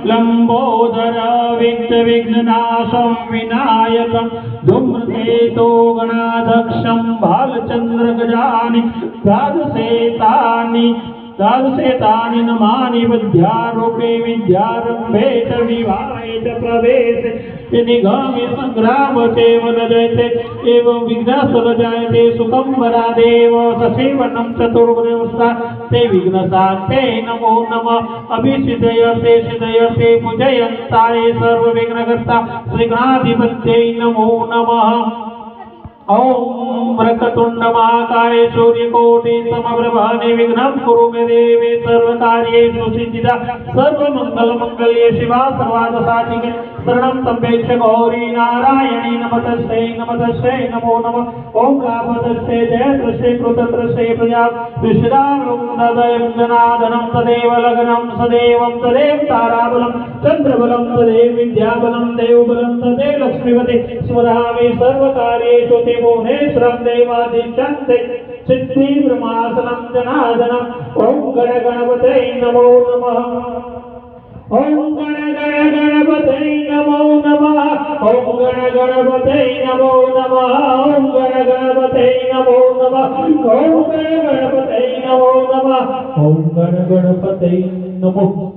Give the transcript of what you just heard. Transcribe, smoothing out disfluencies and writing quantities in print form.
लंबोदर विघ्ननाशं विनायकं धूम्रकेतो गणाध्यक्षं बालचंद्र गजानि द्वादशेतानि नमानि विद्यारूपे विद्यारंभे च विवाहे च प्रवेशे निगमे संग्राम चैव जयते एवं विघ्नस्तव जायते सुखं वरादेव ससेवनं चतुर्व्यवस्था ते विघ्नशान्ते नमो नमः अभिषिदयते सिदयते पूजयन्ताय सर्वविघ्नकर्ता श्रीगणाधिपत्यै नमो नमः। ओम वक्रतुंड महाकाय सूर्यकोटि समप्रभा निर्विघ्नं कुरु मे देवे सर्वकार्येषु सिद्धिदा सर्वमंगलमंगल्ये शिवा सर्वार्थसाधिके शरणं त्र्यंबके गौरी नारायणी नमस्तस्यै नमस्तस्यै नमो नमः। ओम रामतस्यै जयतस्यै कृततस्यै प्रजा विश्रामरुन्ददयं जनार्दनं तदेव लग्नं सदैवं तदेव ताराबलं चन्द्रबलं तदेव विद्याबलं देवबलं तदेव लक्ष्मीपते स्वधामे सर्वकार्येषु भुवनेश्वरं देवादिशन्ते सिद्धि ब्रह्मासनं जनार्दनम्। ओम गण गणपतये नमो नमः। ओम गण गणपतये नमो नमः। ओम गण गणपतये नमो नमः। ओम गण गणपतये नमो नमः। ओम गण गणपतये नमो नमः। ओम गण गणपतये नमो